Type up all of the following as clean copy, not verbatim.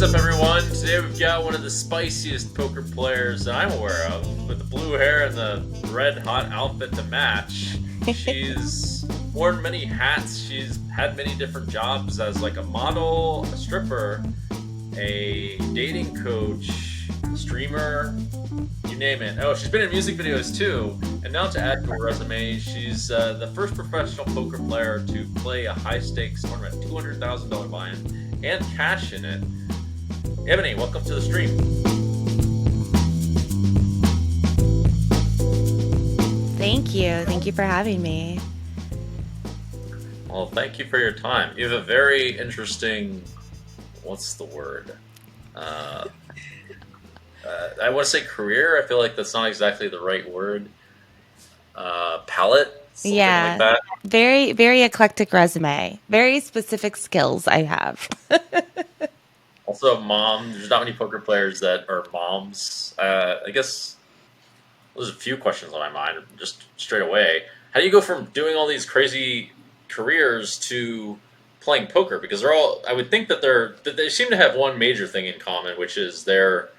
What's up, everyone? Today we've got one of the spiciest poker players that I'm aware of, with the blue hair and the red hot outfit to match. She's worn many hats. She's had many different jobs as like a model, a stripper, a dating coach, streamer, you name it. Oh, she's been in music videos too. And now to add to her resume, she's the first professional poker player to play a high-stakes tournament, $200,000 buy-in, and cash in it. Ebony, welcome to the stream. Thank you. Thank you for having me. Well, thank you for your time. You have a very interesting, what's the word? I want to say career. I feel like that's not exactly the right word. Palette, something like that. Very, very eclectic resume. Very specific skills I have. Also, a mom. There's not many poker players that are moms. I guess there's a few questions on my mind just straight away. How do you go from doing all these crazy careers to playing poker? Because they're all. I would think that they seem to have one major thing in common, which is they're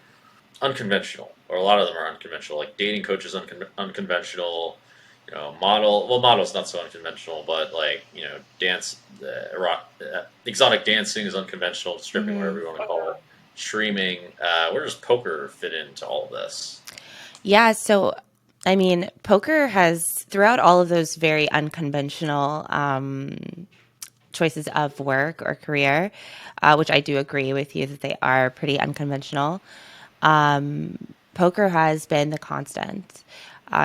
unconventional, or a lot of them are unconventional. Like dating coaches, unconventional. Model's not so unconventional, but like dance, exotic dancing is unconventional. Stripping, whatever you want to call it, streaming. Where does poker fit into all of this? Yeah, so I mean, poker has throughout all of those very unconventional choices of work or career, which I do agree with you that they are pretty unconventional. Poker has been the constant.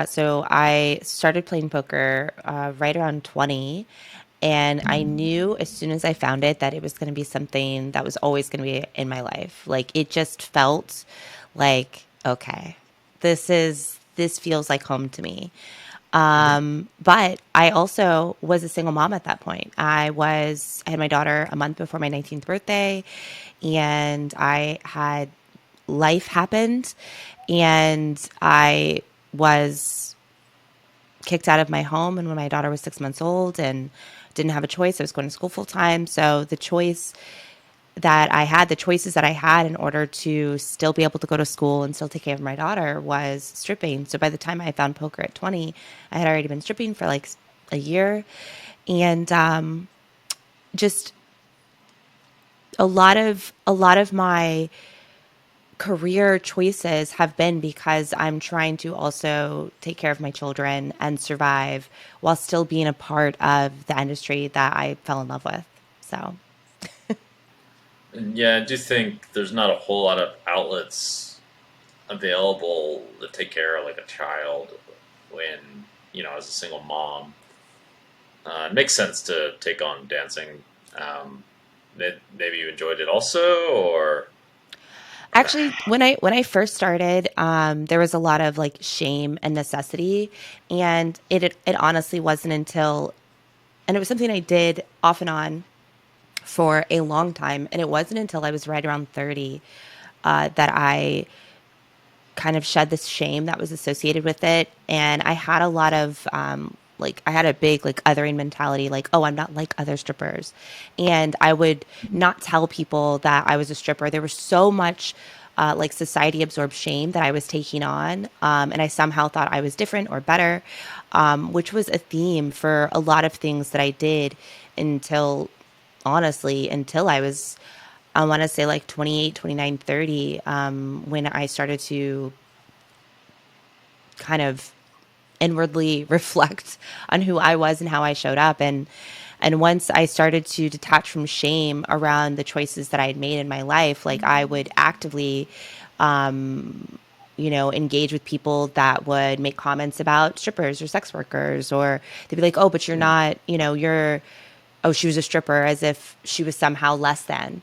So I started playing poker right around 20, and I knew as soon as I found it that it was going to be something that was always going to be in my life. Like it just felt like, okay, this feels like home to me. But I also was a single mom at that point. I had my daughter a month before my 19th birthday, and I had life happened, and I was kicked out of my home and when my daughter was 6 months old and didn't have a choice. I was going to school full time. So the choices that I had in order to still be able to go to school and still take care of my daughter was stripping. So by the time I found poker at 20, I had already been stripping for like a year. And just a lot of my career choices have been because I'm trying to also take care of my children and survive while still being a part of the industry that I fell in love with. So, Yeah, I do think there's not a whole lot of outlets available to take care of like a child when as a single mom. It makes sense to take on dancing. Maybe you enjoyed it also, or actually, when I first started, there was a lot of like shame and necessity, and it honestly wasn't until, and it was something I did off and on for a long time, and it wasn't until I was right around 30 that I kind of shed this shame that was associated with it. And I had a lot of like I had a big like othering mentality, like, oh, I'm not like other strippers. And I would not tell people that I was a stripper. There was so much like society absorbed shame that I was taking on. And I somehow thought I was different or better, which was a theme for a lot of things that I did until until I was, I want to say like 28, 29, 30, when I started to kind of inwardly reflect on who I was and how I showed up. And once I started to detach from shame around the choices that I had made in my life, like I would actively, engage with people that would make comments about strippers or sex workers, or they'd be like, oh, but you're not, oh, she was a stripper, as if she was somehow less than.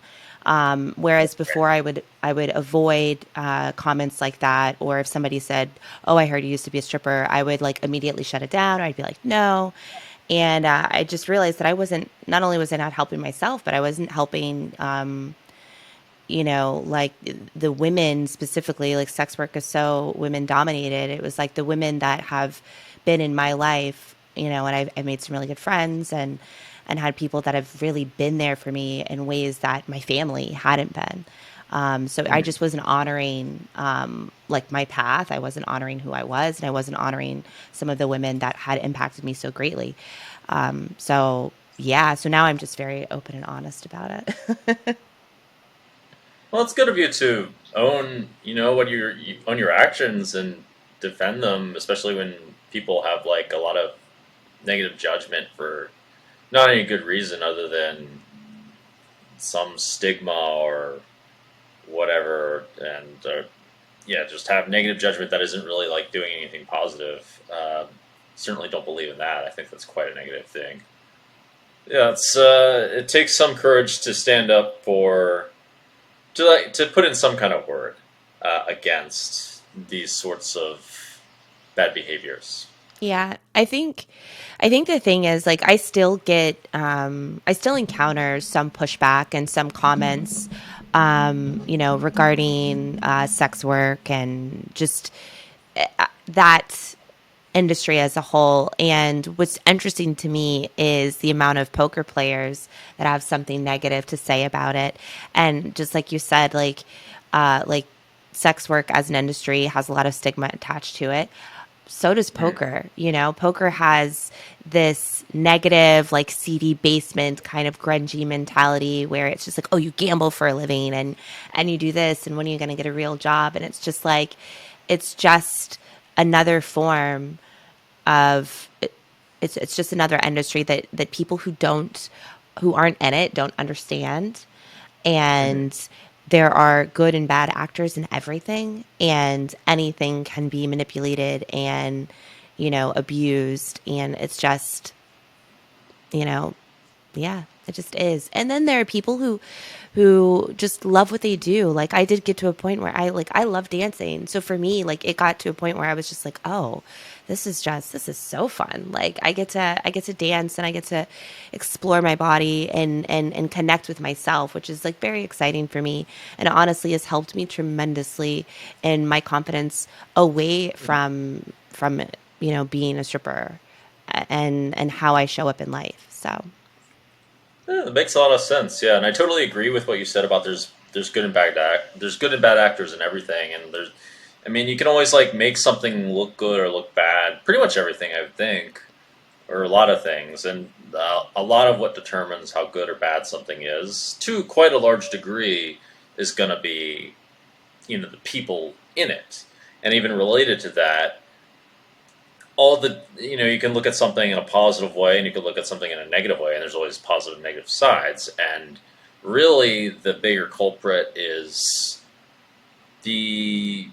Whereas before I would avoid comments like that, or if somebody said, "Oh, I heard you used to be a stripper," I would like immediately shut it down. Or I'd be like, "No," and I just realized that I wasn't. Not only was I not helping myself, but I wasn't helping. Like the women specifically, like sex work is so women dominated. It was like the women that have been in my life, and I've made some really good friends and had people that have really been there for me in ways that my family hadn't been. So I just wasn't honoring like my path. I wasn't honoring who I was, and I wasn't honoring some of the women that had impacted me so greatly. So yeah, so now I'm just very open and honest about it. Well, it's good of you to own, what you own your actions and defend them, especially when people have like a lot of negative judgment for not any good reason other than some stigma or whatever, and yeah, just have negative judgment that isn't really like doing anything positive. Certainly don't believe in that. I think that's quite a negative thing. Yeah, it takes some courage to stand up for to put in some kind of word against these sorts of bad behaviors. Yeah, I think the thing is like I still encounter some pushback and some comments regarding sex work and just that industry as a whole. And what's interesting to me is the amount of poker players that have something negative to say about it. And just like you said, like sex work as an industry has a lot of stigma attached to it. So does Mm. poker. Poker has this negative, like seedy basement kind of grungy mentality where it's just like, oh, you gamble for a living and you do this, and when are you going to get a real job? And it's just like, it's just another form of it's just another industry that people who aren't in it don't understand. Mhm. And there are good and bad actors in everything, and anything can be manipulated and abused, and it's just you know yeah, it just is. And then there are people who just love what they do. Like I did get to a point where I love dancing. So for me, like it got to a point where I was just like, "Oh, this is so fun. Like I get to dance and I get to explore my body and connect with myself, which is like very exciting for me. And it honestly has helped me tremendously in my confidence away from being a stripper and how I show up in life." So, Yeah, it makes a lot of sense. Yeah, and I totally agree with what you said about there's good and there's good and bad actors and everything, and I mean, you can always like make something look good or look bad. Pretty much everything, I would think, or a lot of things, and a lot of what determines how good or bad something is, to quite a large degree, is going to be the people in it, and even related to that, all the you can look at something in a positive way and you can look at something in a negative way, and there's always positive and negative sides, and really the bigger culprit is the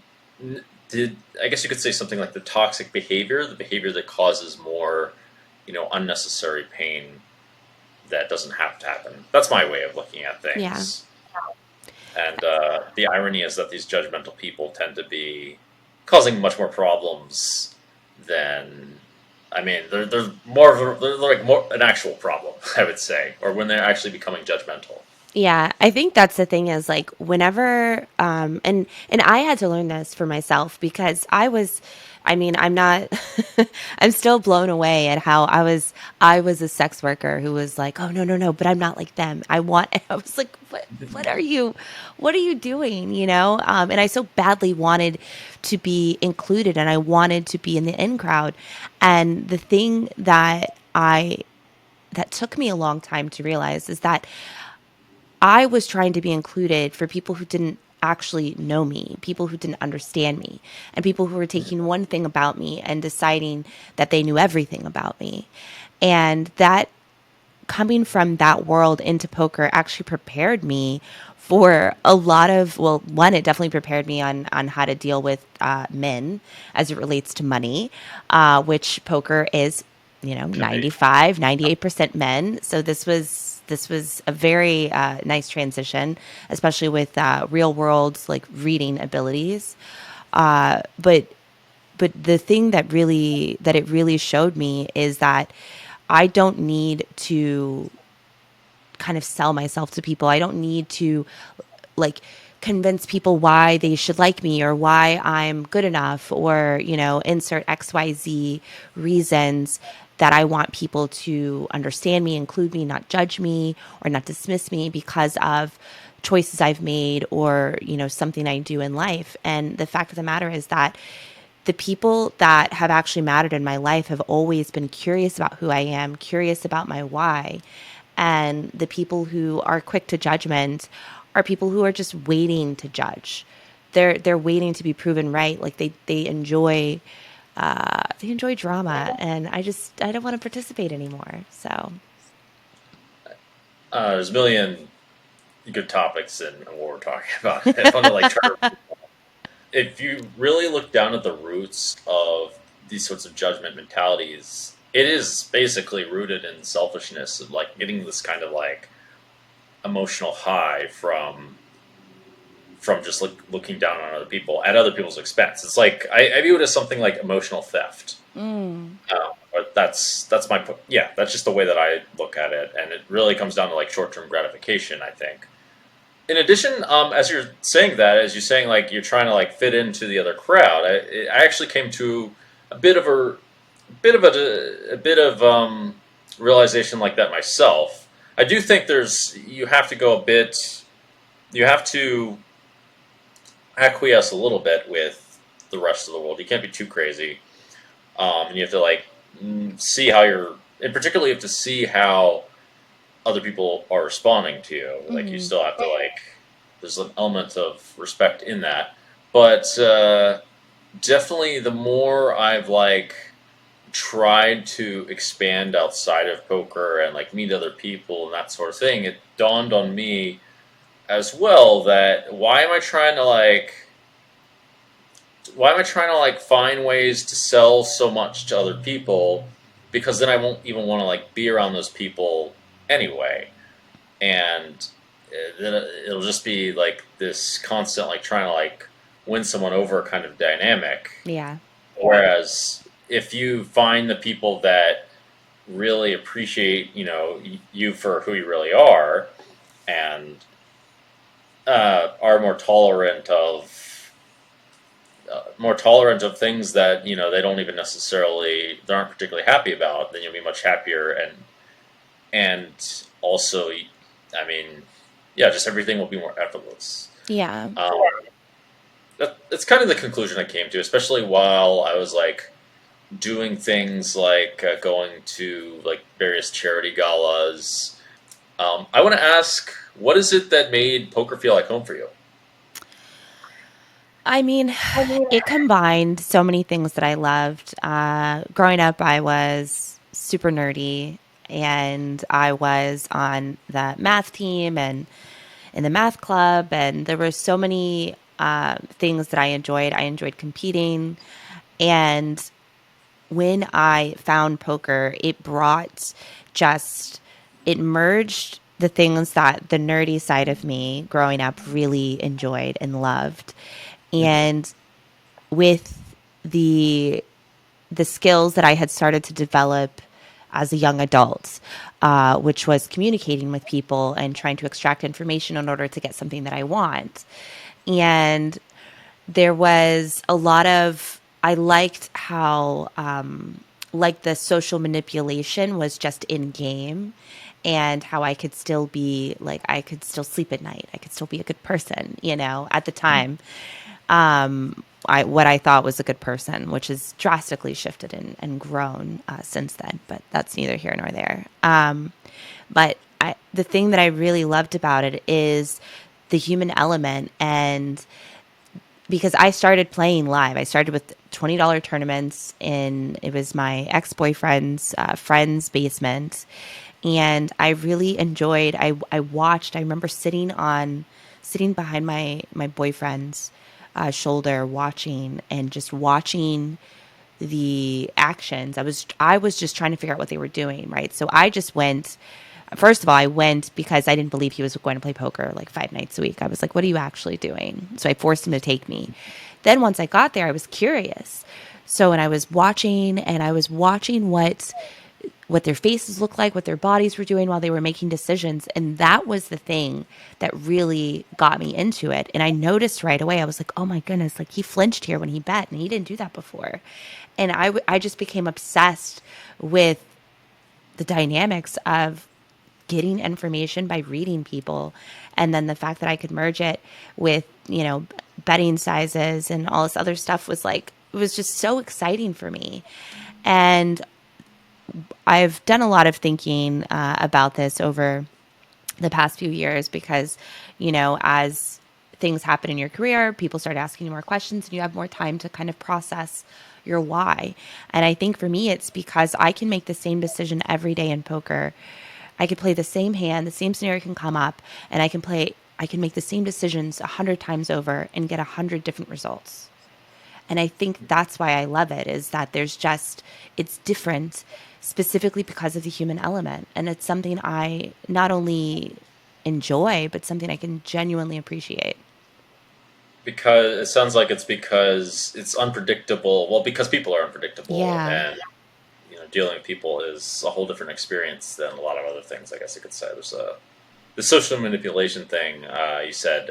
the I guess you could say something like the toxic behavior, the behavior that causes more unnecessary pain that doesn't have to happen. That's my way of looking at yeah. things. And the irony is that these judgmental people tend to be causing much more problems than. I mean, they're more of they're like more an actual problem, I would say, or when they're actually becoming judgmental. Yeah, I think that's the thing is like whenever and I had to learn this for myself because I mean, I'm not I'm still blown away at how I was a sex worker who was like, "Oh, no, no, no, but I'm not like them. I want." I was like, what are you doing, and I so badly wanted to be included and I wanted to be in the in crowd. And the thing that took me a long time to realize is that I was trying to be included for people who didn't actually know me, people who didn't understand me, and people who were taking one thing about me and deciding that they knew everything about me. And that coming from that world into poker actually prepared me for a lot of, well, one, it definitely prepared me on how to deal with men as it relates to money, which poker is, Can be. 95, 98% men. So this was a very nice transition, especially with real world like reading abilities. But the thing that it really showed me is that I don't need to kind of sell myself to people. I don't need to like convince people why they should like me or why I'm good enough or, insert XYZ reasons that I want people to understand me, include me, not judge me or not dismiss me because of choices I've made or, something I do in life. And the fact of the matter is that the people that have actually mattered in my life have always been curious about who I am, curious about my why. And the people who are quick to judgment are people who are just waiting to judge. They're waiting to be proven right. Like they enjoy drama, and I don't want to participate anymore. So There's a million good topics in what we're talking about. If I'm to like try to, if you really look down at the roots of these sorts of judgment mentalities, it is basically rooted in selfishness of like getting this kind of like emotional high from just looking down on other people at other people's expense. It's like I view it as something like emotional theft. But that's my yeah. That's just the way that I look at it, and it really comes down to like short term gratification. I think. In addition, as you're saying that, as you're saying like you're trying to like fit into the other crowd, I actually came to a bit of realization like that myself. I do think you have to go a bit, you have to acquiesce a little bit with the rest of the world. You can't be too crazy, and you have to like see how and particularly you have to see how other people are responding to you. Like you still have to like, there's an element of respect in that, but definitely the more I've like tried to expand outside of poker and like meet other people and that sort of thing, it dawned on me as well that why am I trying to like find ways to sell so much to other people, because then I won't even want to like be around those people anyway, and then it'll just be like this constant like trying to like win someone over kind of dynamic. yeah. Whereas if you find the people that really appreciate you for who you really are, and are more tolerant of things that they don't even necessarily, they aren't particularly happy about, then you'll be much happier, and also, I mean, yeah, just everything will be more effortless. Yeah. That's kind of the conclusion I came to, especially while I was like doing things like going to like various charity galas. I want to ask, what is it that made poker feel like home for you? I mean, it combined so many things that I loved. Growing up, I was super nerdy, and I was on the math team and in the math club, and there were so many things that I enjoyed. I enjoyed competing, and when I found poker, it merged the things that the nerdy side of me growing up really enjoyed and loved. And with the skills that I had started to develop as a young adult, which was communicating with people and trying to extract information in order to get something that I want. And there was a lot of, I liked how, like the social manipulation was just in game, and how I could still be like, I could still sleep at night. I could still be a good person, at the time. What I thought was a good person, which has drastically shifted and grown since then, but that's neither here nor there. But the thing that I really loved about it is the human element, and because I started playing live, I started with $20 tournaments it was my ex-boyfriend's friend's basement, and I really enjoyed. I watched. I remember sitting behind my boyfriend's shoulder, watching and just watching the actions. I was just trying to figure out what they were doing, right? So I just went. First of all, I went because I didn't believe he was going to play poker like 5 nights a week. I was like, "What are you actually doing?" So I forced him to take me. Then once I got there, I was curious. So and I was watching, what their faces looked like, what their bodies were doing while they were making decisions. And that was the thing that really got me into it. And I noticed right away, I was like, oh my goodness, like he flinched here when he bet, and he didn't do that before. And I just became obsessed with the dynamics of getting information by reading people. And then the fact that I could merge it with, betting sizes and all this other stuff was like, it was just so exciting for me. And I've done a lot of thinking about this over the past few years because, as things happen in your career, people start asking you more questions and you have more time to kind of process your why. And I think for me, it's because I can make the same decision every day in poker. I could play the same hand, the same scenario can come up, and I can make the same decisions 100 times over and get 100 different results. And I think that's why I love it, is that it's different specifically because of the human element. And it's something I not only enjoy, but something I can genuinely appreciate. Because it sounds like it's because it's unpredictable. Well, because people are unpredictable, Yeah. and dealing with people is a whole different experience than a lot of other things. I guess you could say there's the social manipulation thing. You said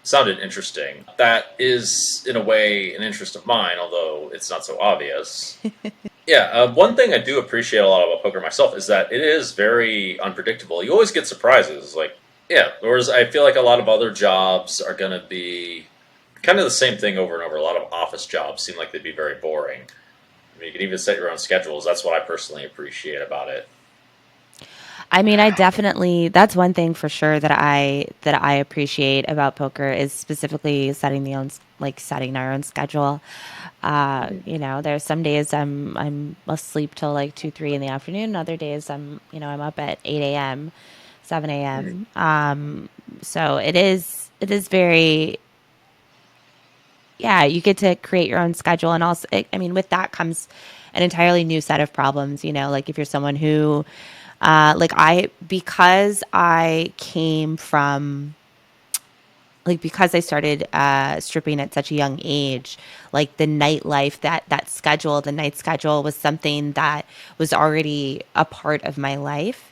sounded interesting. That is, in a way, an interest of mine, although it's not so obvious. Yeah, one thing I do appreciate a lot about poker myself is that it is very unpredictable. You always get surprises. Like, yeah, whereas I feel like a lot of other jobs are going to be kind of the same thing over and over. A lot of office jobs seem like they'd be very boring. I mean, you can even set your own schedules. That's what I personally appreciate about it. I mean, that's one thing for sure that I appreciate about poker is specifically setting our own schedule. There's some days I'm asleep till like 2, 3 in the afternoon. Other days I'm up at 8 a.m., 7 a.m. So it is very, yeah, you get to create your own schedule. And also, I mean, with that comes an entirely new set of problems, like if you're someone who, because I came from, because I started stripping at such a young age, like the nightlife, the night schedule was something that was already a part of my life.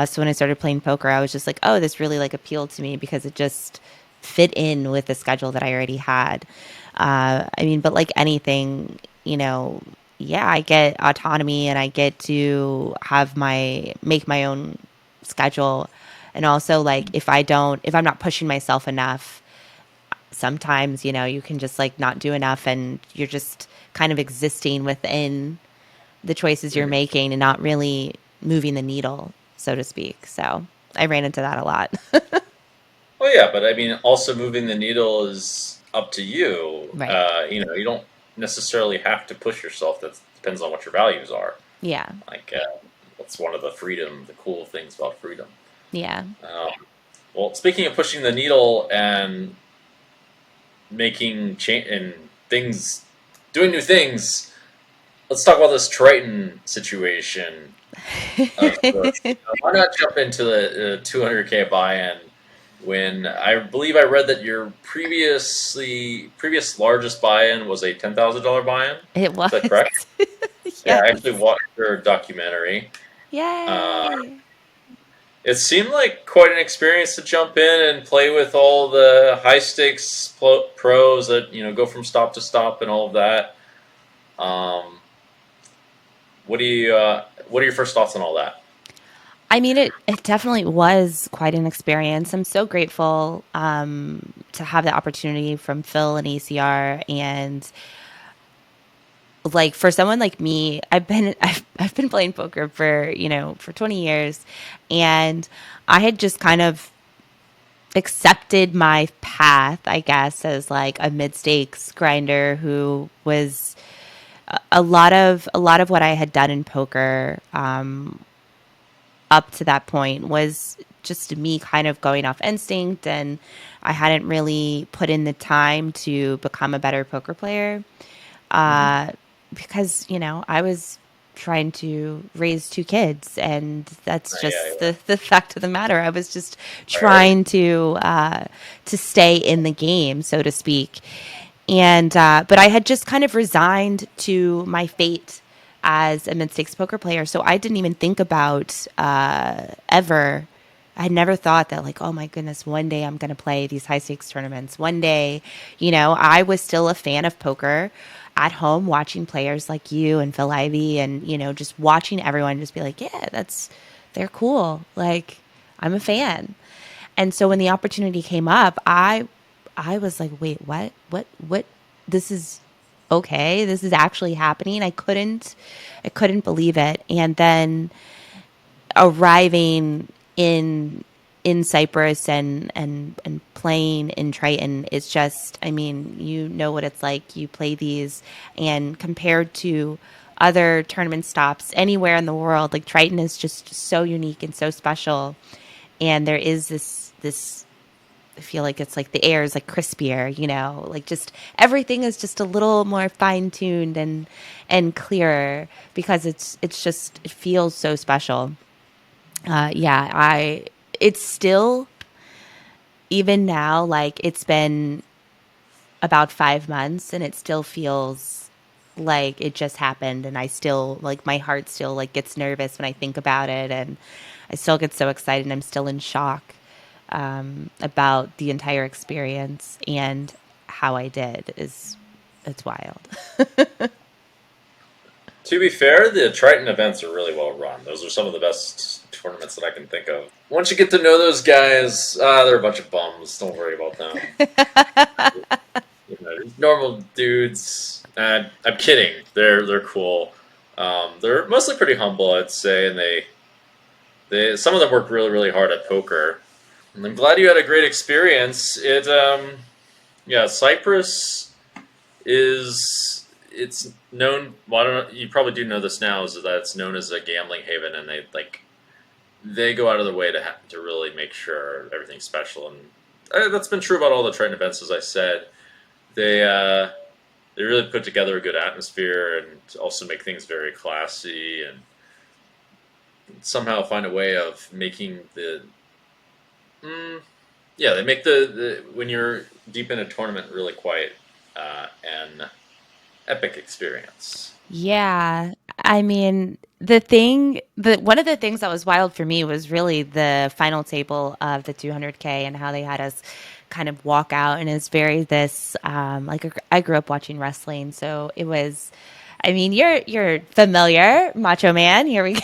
So when I started playing poker, I was just like, oh, this really like appealed to me because it just fit in with the schedule that I already had. I mean, but like anything, yeah, I get autonomy and I get to make my own schedule. And also, like, if I'm not pushing myself enough, sometimes, you can just like not do enough and you're just kind of existing within the choices you're making and not really moving the needle, so to speak. So I ran into that a lot. Well, yeah, but I mean, also moving the needle is up to you. Right. You don't necessarily have to push yourself. That depends on what your values are. Yeah. Like, that's one of the cool things about freedom. Yeah. Um, well, speaking of pushing the needle and making change and things, doing new things, let's talk about this Triton situation. Of course, why not jump into the 200K buy-in when I believe I read that your previous largest buy-in was a $10,000 buy-in. It Is that was. correct? Yeah, I actually Yes. watched your documentary. Uh, Yay. it seemed like quite an experience to jump in and play with all the high stakes pros that go from stop to stop and all of that. Um, what are your first thoughts on all that? I mean, it definitely was quite an experience. I'm so grateful to have the opportunity from Phil and ACR, and like for someone like me, I've been playing poker for 20 years, and I had just kind of accepted my path, I guess, as like a mid stakes grinder who was a lot of what I had done in poker up to that point was just me kind of going off instinct, and I hadn't really put in the time to become a better poker player Hmm. because I was trying to raise 2 kids, and that's Yeah, just yeah. the fact of the matter. I was just Right. trying to stay in the game, so to speak. And but I had just kind of resigned to my fate as a mid stakes poker player, so I didn't even think about ever. I had never thought that, like, oh my goodness, one day I'm going to play these high stakes tournaments. One day, I was still a fan of poker at home, watching players like you and Phil Ivey, and just watching everyone just be like, yeah, they're cool. Like, I'm a fan. And so when the opportunity came up, I was like, wait, what? This is okay. This is actually happening. I couldn't believe it. And then arriving in Cyprus and playing in Triton is just, I mean, you know what it's like. You play these, and compared to other tournament stops anywhere in the world, like Triton is just so unique and so special. And there is this I feel like it's like the air is like crispier, like just everything is just a little more fine tuned and clearer because it's just it feels so special. Yeah, it's still, even now, like it's been about 5 months and it still feels like it just happened, and I still, like, my heart still like gets nervous when I think about it, and I still get so excited, and I'm still in shock about the entire experience, and how I did is it's wild. To be fair, the Triton events are really well run. Those are some of the best tournaments that I can think of. Once you get to know those guys, they're a bunch of bums. Don't worry about them. Normal dudes. I'm kidding. They're cool. They're mostly pretty humble, I'd say, and they some of them work really really hard at poker. And I'm glad you had a great experience. Yeah, Cyprus is it's known. Well, I don't know. You probably do know this now. Is that it's known as a gambling haven, and they go out of their way to really make sure everything's special. And that's been true about all the Triton events, as I said. They uh, they really put together a good atmosphere and also make things very classy and somehow find a way of making yeah, they make the when you're deep in a tournament really quite an epic experience. Yeah. I mean, the one of the things that was wild for me was really the final table of the 200K and how they had us kind of walk out. And it's very this, like, I grew up watching wrestling. So it was, I mean, you're familiar, Macho Man. Here we go.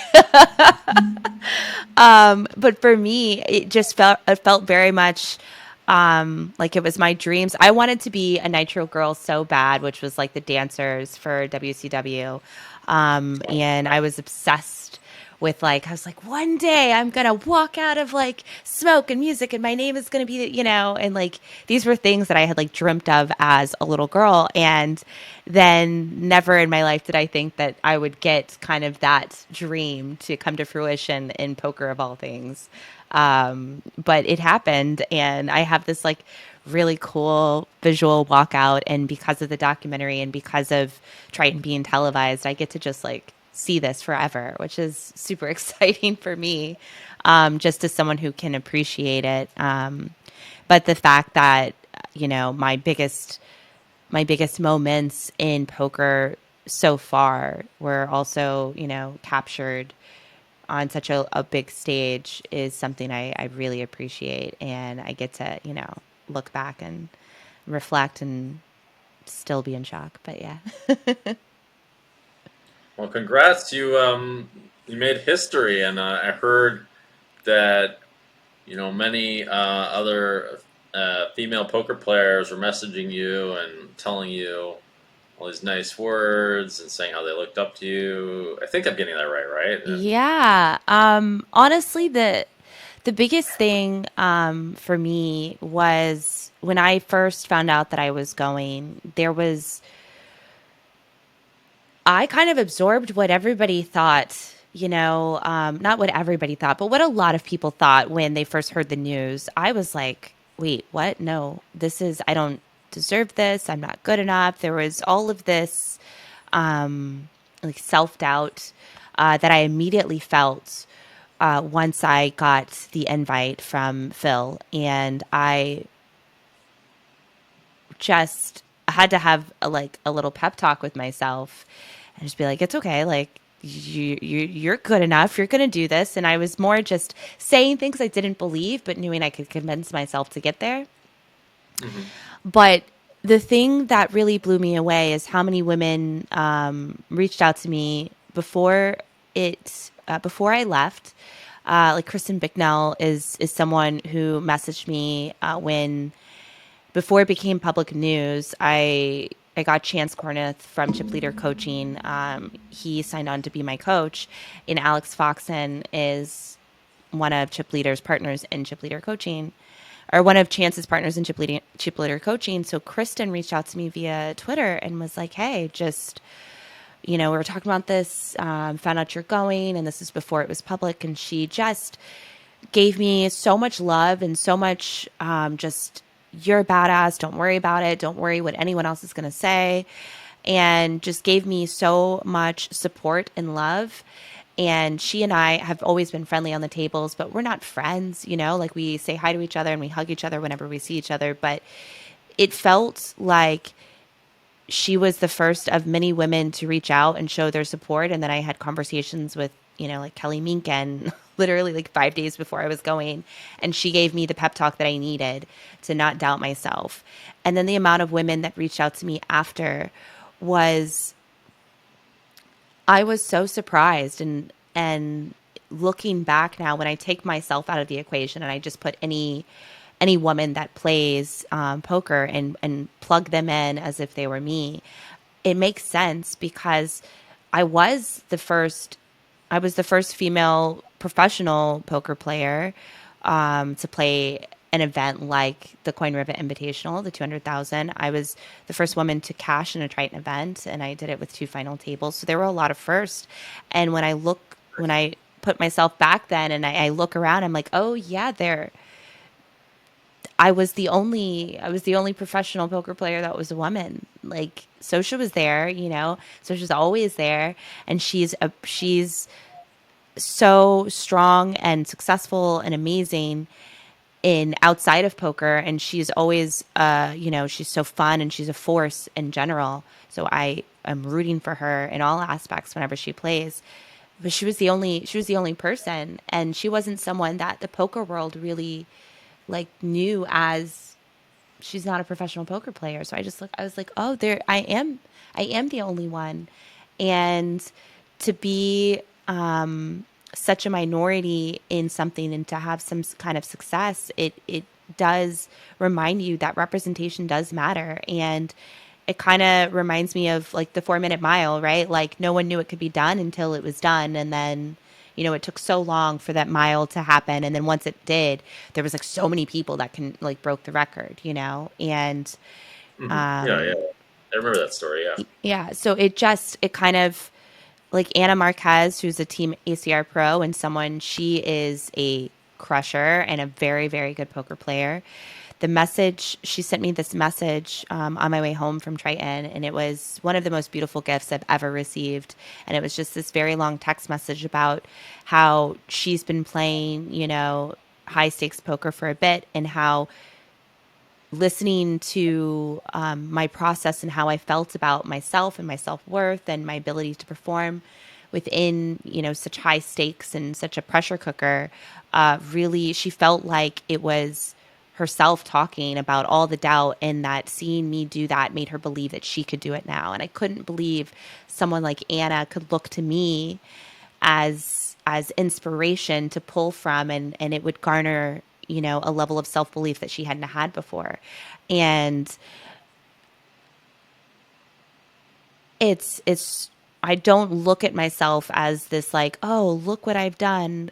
But for me, it felt very much like it was my dreams. I wanted to be a Nitro girl so bad, which was like the dancers for WCW. And I was obsessed with, like, I was like, one day I'm gonna walk out of like smoke and music and my name is gonna be, and like these were things that I had like dreamt of as a little girl. And then never in my life did I think that I would get kind of that dream to come to fruition in poker of all things. But it happened, and I have this like really cool visual walkout. And because of the documentary and because of Triton being televised, I get to just like see this forever, which is super exciting for me, just as someone who can appreciate it. But the fact that, my biggest moments in poker so far were also, captured on such a big stage is something I really appreciate. And I get to, look back and reflect and still be in shock. But yeah. Well, congrats! You made history, and I heard that many other female poker players were messaging you and telling you all these nice words and saying how they looked up to you. I think I'm getting that right, right? And Yeah. Honestly, the biggest thing for me was when I first found out that I was going, I kind of absorbed what everybody thought, not what everybody thought, but what a lot of people thought when they first heard the news. I was like, wait, what? No, I don't deserve this. I'm not good enough. There was all of this like self doubt that I immediately felt once I got the invite from Phil. And I just had to have a little pep talk with myself and just be like, it's okay. Like, you're good enough. You're going to do this. And I was more just saying things I didn't believe, but knowing I could convince myself to get there. Mhm. But the thing that really blew me away is how many women reached out to me before I left, Like Kristen Bicknell is someone who messaged me when before it became public news. I got Chance Corneth from Chip Leader Coaching. He signed on to be my coach, and Alex Foxen is one of Chip Leader's partners in Chip Leader Coaching, or one of Chance's partners in Chip Leader Coaching. So Kristen reached out to me via Twitter and was like, "Hey, just we were talking about this, found out you're going, and this is before it was public." And she just gave me so much love and so much just, you're a badass. Don't worry about it. Don't worry what anyone else is going to say. And just gave me so much support and love. And she and I have always been friendly on the tables, but we're not friends, like we say hi to each other and we hug each other whenever we see each other. But it felt like she was the first of many women to reach out and show their support. And then I had conversations with, like Kelly Minkin, literally like 5 days before I was going. And she gave me the pep talk that I needed to not doubt myself. And then the amount of women that reached out to me after was, I was so surprised. And looking back now, when I take myself out of the equation and I just put any woman that plays poker and plug them in as if they were me, it makes sense because I was the first I was the first female professional poker player to play an event like the Coin Rivet Invitational, the 200,000. I was the first woman to cash in a Triton event, and I did it with 2 final tables. So there were a lot of firsts. And when I put myself back then and I look around, I'm like, oh yeah, I was the only professional poker player that was a woman. Like Sosha was there, Sosha's always there, and she's so strong and successful and amazing in outside of poker, and she's always she's so fun and she's a force in general. So I am rooting for her in all aspects whenever she plays. But she was the only person, and she wasn't someone that the poker world really like knew as, she's not a professional poker player. So I was like, oh, there I am the only one. And to be such a minority in something and to have some kind of success, it does remind you that representation does matter. And it kind of reminds me of like the 4 minute mile, right? Like no one knew it could be done until it was done. And then, it took so long for that mile to happen. And then once it did, there was like so many people that can like broke the record, and Yeah, yeah. I remember that story. Yeah. yeah, so it kind of, like Anna Marquez, who's a team ACR pro and someone, she is a crusher and a very, very good poker player. She sent me this message on my way home from Triton, and it was one of the most beautiful gifts I've ever received. And it was just this very long text message about how she's been playing, high stakes poker for a bit, and how listening to my process and how I felt about myself and my self worth and my ability to perform within, such high stakes and such a pressure cooker. Really, she felt like it was herself talking about all the doubt, and that seeing me do that made her believe that she could do it now. And I couldn't believe someone like Anna could look to me as inspiration to pull from, and it would garner, a level of self-belief that she hadn't had before. And it's I don't look at myself as this like, oh, look what I've done.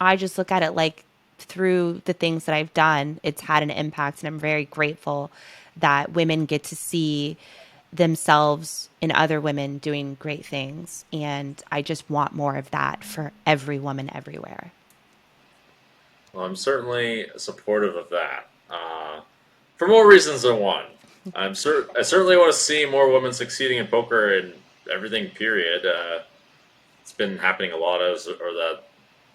I just look at it like, through the things that I've done, it's had an impact, and I'm very grateful that women get to see themselves in other women doing great things. And I just want more of that for every woman everywhere. Well, I'm certainly supportive of that. For more reasons than one. I certainly want to see more women succeeding in poker and everything. Period. It's been happening a lot, or that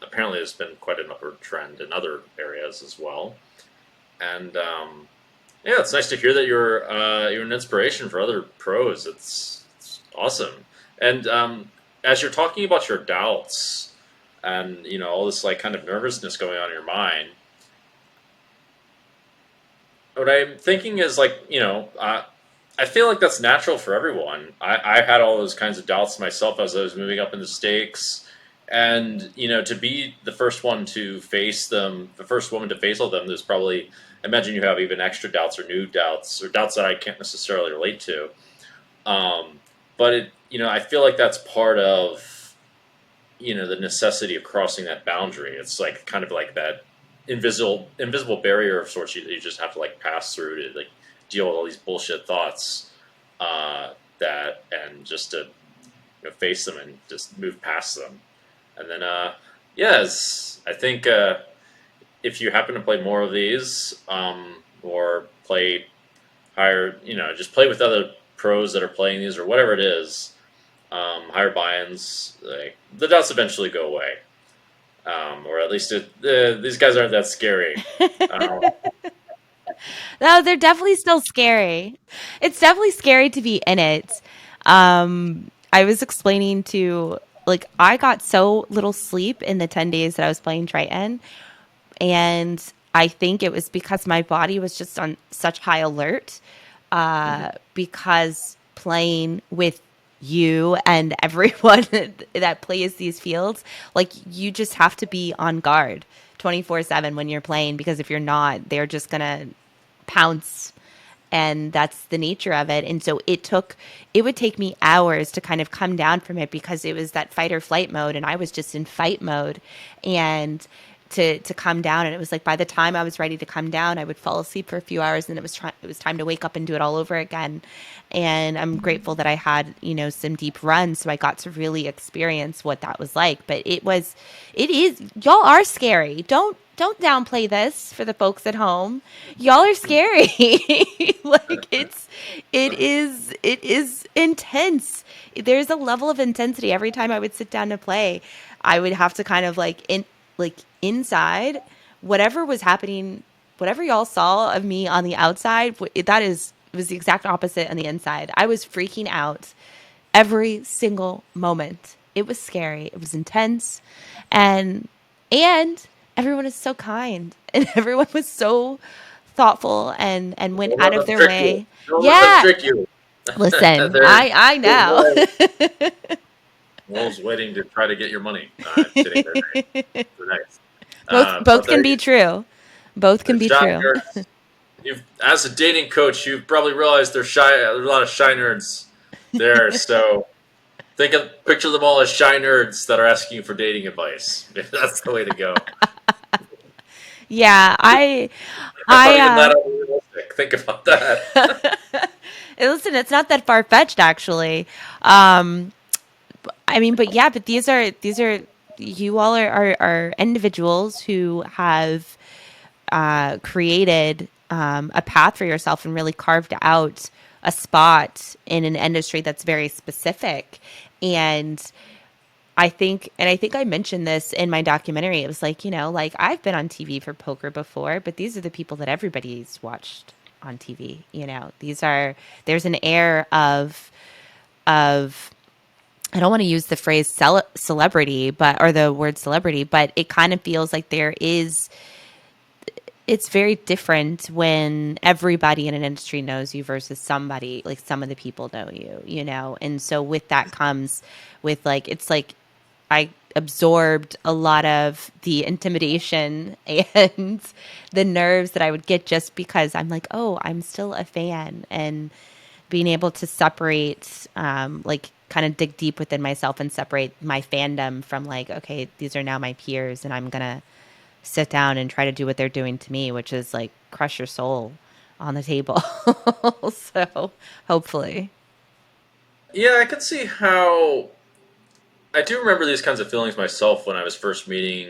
apparently there's been quite an upward trend in other areas as well. And yeah, it's nice to hear that you're an inspiration for other pros. It's awesome. And as you're talking about your doubts and all this like kind of nervousness going on in your mind, what I'm thinking is like I feel like that's natural for everyone. I had all those kinds of doubts myself as I was moving up in the stakes, And to be the first one to face them, the first woman to face all them, there's probably, imagine you have even extra doubts or new doubts or doubts that I can't necessarily relate to. Um, but I feel like that's part of the necessity of crossing that boundary. It's like kind of like that invisible barrier of sorts you just have to like pass through to like deal with all these bullshit thoughts, that and just to face them and just move past them. And then, yes, I think if you happen to play more of these, or play higher, just play with other pros that are playing these or whatever it is, higher buy-ins, like, the doubts eventually go away. Or at least these guys aren't that scary. Um, No, they're definitely still scary. It's definitely scary to be in it. I was explaining to like I got so little sleep in the 10 days that I was playing Triton, and I think it was because my body was just on such high alert, mhm. because playing with you and everyone that plays these fields, like you just have to be on guard 24/7 when you're playing, because if you're not, they're just going to pounce, and that's the nature of it. And so it would take me hours to kind of come down from it, because it was that fight or flight mode and I was just in fight mode, and to come down. And it was like by the time I was ready to come down, I would fall asleep for a few hours, and it was time to wake up and do it all over again. And I'm grateful that I had, some deep runs, so I got to really experience what that was like. But it is, y'all are scary. Don't downplay this for the folks at home. Y'all are scary. Like it is intense. There's a level of intensity every time I would sit down to play. I would have to kind of like inside, whatever was happening, whatever y'all saw of me on the outside, was the exact opposite on the inside. I was freaking out every single moment. It was scary. It was intense, and and everyone is so kind, and everyone was so thoughtful and went Don't out let of them their trick you. way. Don't let them Yeah, trick you. listen, They're I know. wolves, wolves waiting to try to get your money. I'm kidding. They're nice. But Both can be true. Both can they're be shy true. nerds. As a dating coach, you've probably realized there's shy. There's a lot of shy nerds there. So picture them all as shy nerds that are asking you for dating advice. That's the way to go. Yeah, That's not I even that unrealistic. Think about that. listen, it's not that far fetched actually. Um, I mean, but yeah, but these are you all are individuals who have created a path for yourself and really carved out a spot in an industry that's very specific. And I think I mentioned this in my documentary. It was like, like I've been on TV for poker before, but these are the people that everybody's watched on TV. There's an air of I don't want to use the phrase celebrity, or the word celebrity, but it kind of feels like it's very different when everybody in an industry knows you versus somebody, like some of the people know you. And so with that comes with like, it's like I absorbed a lot of the intimidation and the nerves that I would get, just because I'm like, oh, I'm still a fan, and being able to separate, like kind of dig deep within myself and separate my fandom from like, okay, these are now my peers, and I'm gonna sit down and try to do what they're doing to me, which is like crush your soul on the table. So hopefully. Yeah, I could see how. I do remember these kinds of feelings myself when I was first meeting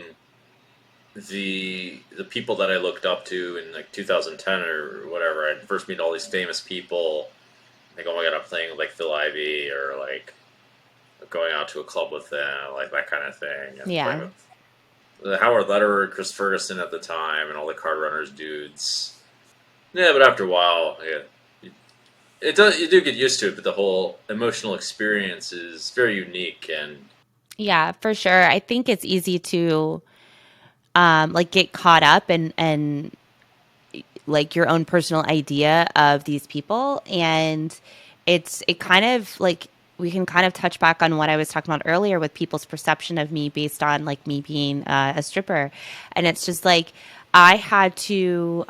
the people that I looked up to in like 2010 or whatever. I first meet all these famous people. Like, oh my god, I'm playing with like Phil Ivey, or like going out to a club with them, like that kind of thing, and playing Yeah. with Howard Lederer, Chris Ferguson at the time, and all the card runners dudes. Yeah, but after a while, yeah, it does. You do get used to it, but the whole emotional experience is very unique. And Yeah, for sure. I think it's easy to like get caught up and like your own personal idea of these people, and it kind of like we can kind of touch back on what I was talking about earlier with people's perception of me based on like me being a stripper. And it's just like I had to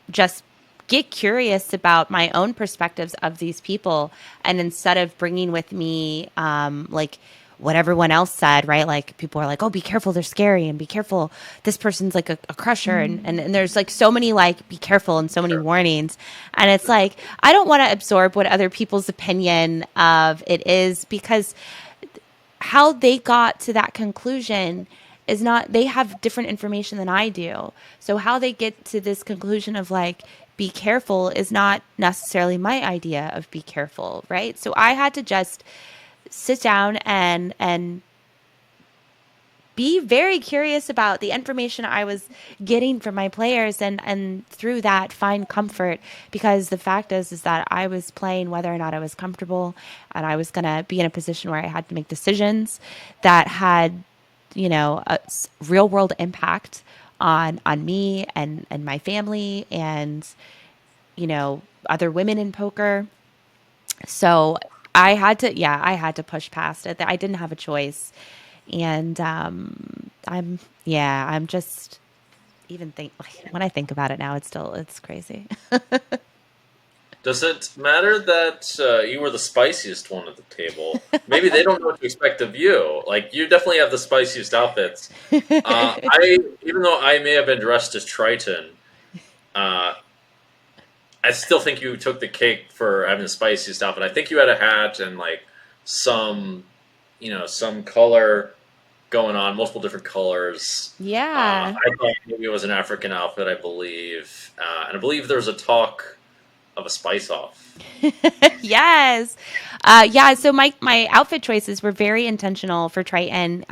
just get curious about my own perspectives of these people. And instead of bringing with me like what everyone else said, right? Like people are like, oh, be careful, they're scary, and be careful, this person's like a crusher. And there's like so many like, be careful, and so many Sure. warnings. And it's like, I don't want to absorb what other people's opinion of it is, because how they got to that conclusion is not, they have different information than I do. So how they get to this conclusion of like, be careful is not necessarily my idea of be careful, right? So I had to just sit down and be very curious about the information I was getting from my players, and through that find comfort, because the fact is that I was playing whether or not I was comfortable, and I was going to be in a position where I had to make decisions that had, you know, a real world impact on me and my family and, you know, other women in poker. So I had to, yeah, I had to push past it. I didn't have a choice. And I'm just, even think, like, when I think about it now, it's crazy. Does it matter that you were the spiciest one at the table? Maybe they don't know what to expect of you. Like you definitely have the spiciest outfits. I even though I may have been dressed as Triton, uh, I still think you took the cake for having the spiciest outfit. I think you had a hat and like some, some color going on, multiple different colors. Yeah. I thought maybe it was an African outfit, I believe, and I believe there was a talk of a spice off. Yes. Yeah. So my outfit choices were very intentional for Triton,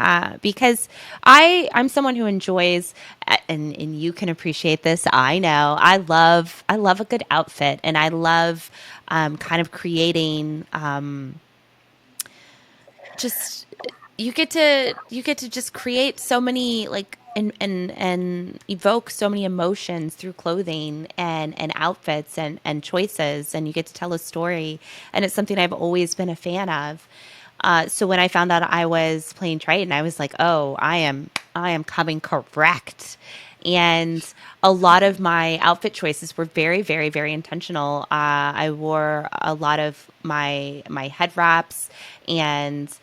because I'm someone who enjoys, and you can appreciate this. I know I love a good outfit, and I love kind of creating just, you get to just create so many like, and evoke so many emotions through clothing and outfits and choices, and you get to tell a story, and it's something I've always been a fan of. So when I found out I was playing Triton, I was like, oh, I am coming correct. And a lot of my outfit choices were very, very, very intentional. I wore a lot of my head wraps, and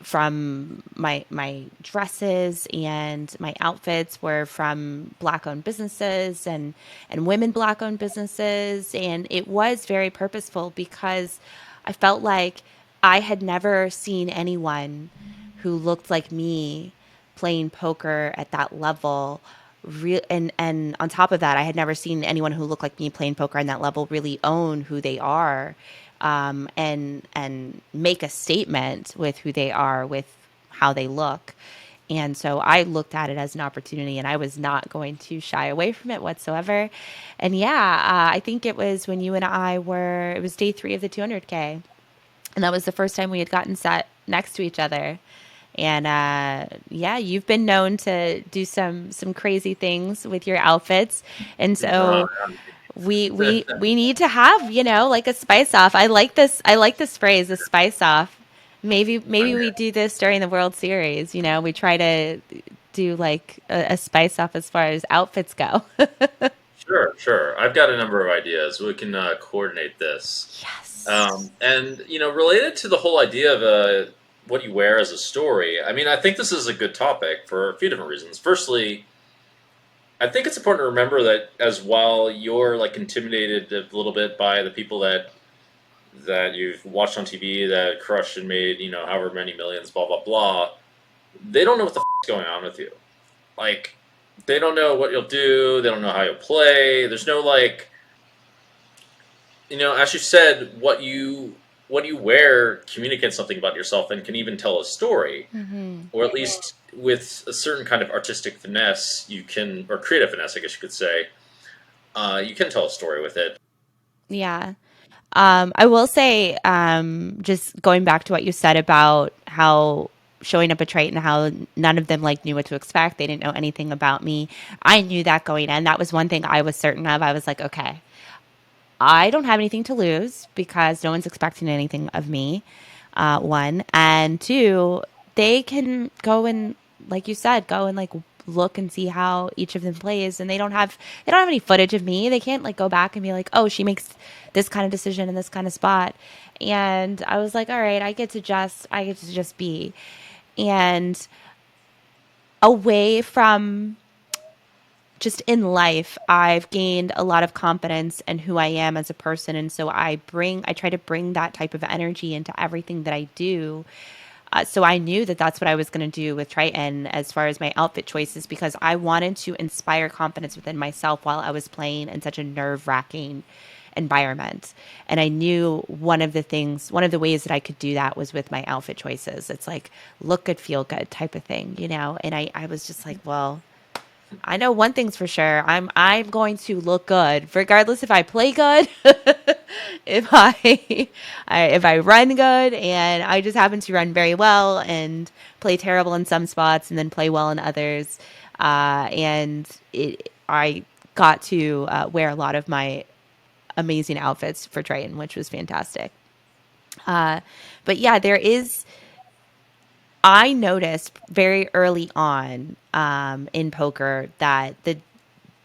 from my dresses and my outfits were from black owned businesses and women black owned businesses, and it was very purposeful because I felt like I had never seen anyone who looked like me playing poker at that level. And on top of that, I had never seen anyone who looked like me playing poker on that level really own who they are, and make a statement with who they are, with how they look. And so I looked at it as an opportunity, and I was not going to shy away from it whatsoever. And yeah, I think it was when you and I were, it was day 3 of the 200K. And that was the first time we had gotten sat next to each other. And yeah, you've been known to do some crazy things with your outfits, and Uh, so we need to have, you know, like a spice off. I like this. I like this phrase, a spice off. Maybe we do this during the World Series. You know, we try to do like a spice off as far as outfits go. sure, sure. I've got a number of ideas. We can coordinate this. Yes. And related to the whole idea of what you wear as a story. I mean, I think this is a good topic for a few different reasons. Firstly, I think it's important to remember that as while you're like intimidated a little bit by the people that you've watched on TV that crushed and made however many millions, blah blah blah, they don't know what the is going on with you. Like, they don't know what you'll do. They don't know how you'll play. There's no like as you said, what you wear communicates something about yourself and can even tell a story, Hmm. or at least with a certain kind of artistic finesse, you can, or creative finesse, I guess you could say, you can tell a story with it. Yeah. I will say, just going back to what you said about how showing up at Triton, how none of them like knew what to expect. They didn't know anything about me. I knew that going in. That was one thing I was certain of. I was like, okay, I don't have anything to lose because no one's expecting anything of me. one, and two, they can go and, like you said, go and like look and see how each of them plays, and they don't have any footage of me. They can't like go back and be like, oh, she makes this kind of decision in this kind of spot. And I was like, all right, I get to just be. And away from just in life, I've gained a lot of confidence in who I am as a person. And so I try to bring that type of energy into everything that I do. So I knew that that's what I was going to do with Triton as far as my outfit choices, because I wanted to inspire confidence within myself while I was playing in such a nerve wracking environment. And I knew one of the ways that I could do that was with my outfit choices. It's like look good, feel good type of thing, you know? And I was just like, well, I know one thing's for sure. I'm going to look good, regardless if I play good, if I run good, and I just happen to run very well and play terrible in some spots and then play well in others. I got to wear a lot of my amazing outfits for Triton, which was fantastic. Uh, but yeah, there is. I noticed very early on in poker that the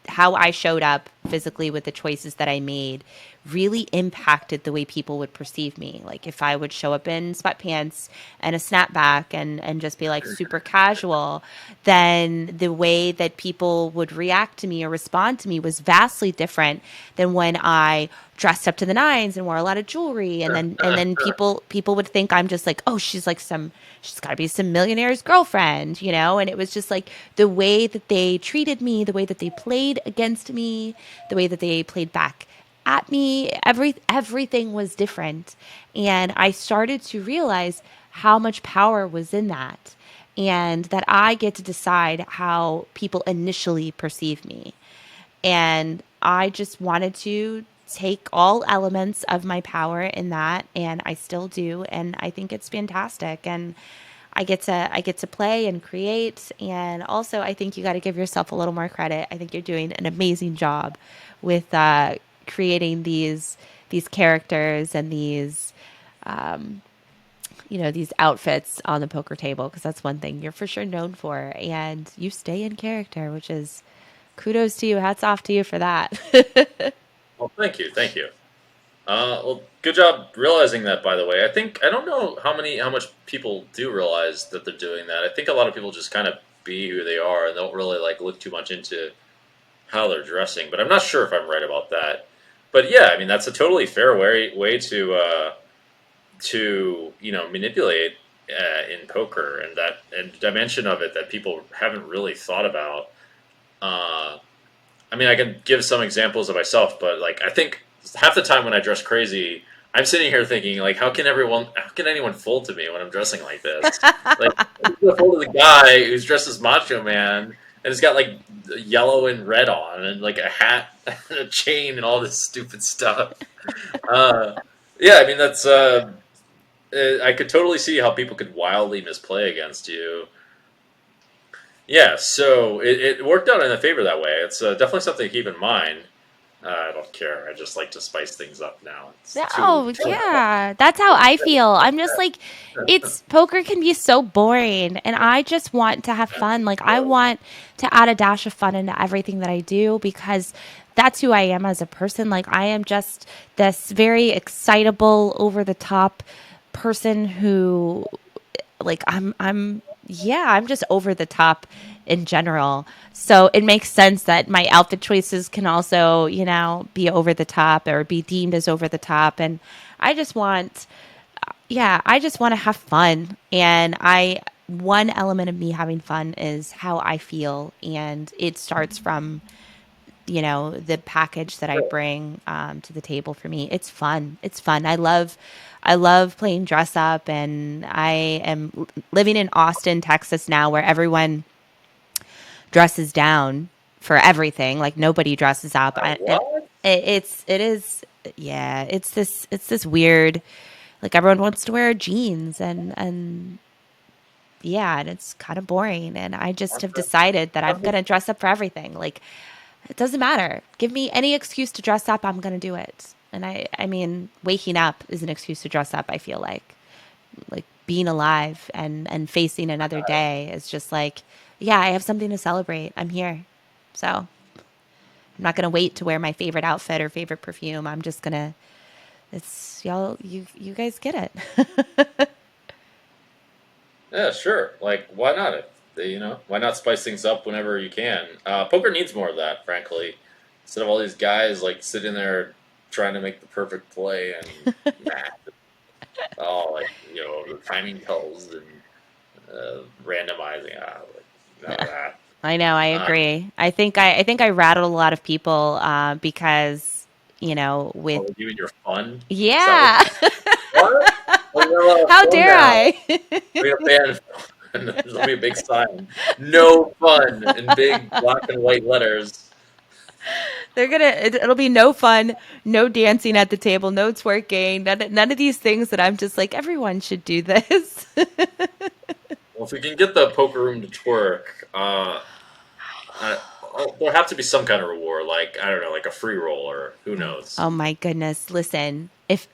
how I showed up physically with the choices that I made really impacted the way people would perceive me. Like if I would show up in sweatpants and a snapback and just be like super casual, then the way that people would react to me or respond to me was vastly different than when I dressed up to the nines and wore a lot of jewelry, and then people would think I'm just like, oh, she's got to be some millionaire's girlfriend, you know? And it was just like the way that they treated me, the way that they played against me, the way that they played back at me, everything was different. And I started to realize how much power was in that, and that I get to decide how people initially perceive me. And I just wanted to take all elements of my power in that, and I still do, and I think it's fantastic. And I get to play and create, and also I think you got to give yourself a little more credit. I think you're doing an amazing job with creating these characters and these outfits on the poker table, because that's one thing you're for sure known for, and you stay in character, which is kudos to you. Hats off to you for that. Well, thank you, thank you. Well, good job realizing that. By the way, I don't know how much people do realize that they're doing that. I think a lot of people just kind of be who they are and don't really like look too much into how they're dressing. But I'm not sure if I'm right about that. But yeah, I mean that's a totally fair way to manipulate in poker, and that and dimension of it that people haven't really thought about. Uh, I mean, I can give some examples of myself, but like I think half the time when I dress crazy, I'm sitting here thinking like, how can anyone fold to me when I'm dressing like this? Like, the fold of the guy who's dressed as Macho Man and has got like yellow and red on and like a hat and a chain and all this stupid stuff. Uh, yeah, I mean I could totally see how people could wildly misplay against you. Yeah, so it worked out in a favor that way. It's definitely something to keep in mind. I don't care. I just like to spice things up now. It's Oh, yeah. That's how I feel. I'm just like, it's poker can be so boring, and I just want to have fun. Like, I want to add a dash of fun into everything that I do, because that's who I am as a person. Like, I am just this very excitable, over the top person who, like, I'm just over the top in general. So it makes sense that my outfit choices can also, be over the top or be deemed as over the top. And I just want, yeah, I just want to have fun. And one element of me having fun is how I feel. And it starts from, the package that I bring to the table. For me, it's fun. It's fun. I love playing dress up, and I am living in Austin, Texas now, where everyone dresses down for everything. Like nobody dresses up, and what? it is yeah. It's this weird. Like everyone wants to wear jeans, and yeah, and it's kind of boring. And I just have decided that I'm gonna dress up for everything. Like it doesn't matter. Give me any excuse to dress up, I'm gonna do it. And I mean, waking up is an excuse to dress up, I feel like. like being alive and facing another day is just like, yeah, I have something to celebrate. I'm here. So I'm not gonna wait to wear my favorite outfit or favorite perfume. I'm just gonna it's y'all you guys get it. Yeah, sure. Like, why not? Why not spice things up whenever you can? Poker needs more of that, frankly. Instead of all these guys like sitting there trying to make the perfect play and math, all like the timing tells and randomizing. Like, none of that. I know, I Uh, agree. I think I rattled a lot of people because with oh, you and your fun. Is that yeah. what? Oh, we got a lot of How fun dare now. I? We got banned. There's gonna be a big sign. No fun in big black and white letters. It'll be no fun, no dancing at the table, no twerking, none of these things that I'm just like everyone should do this. Well, if we can get the poker room to twerk, there'll have to be some kind of reward, like I don't know, like a free roll or who knows, Oh my goodness. Listen, if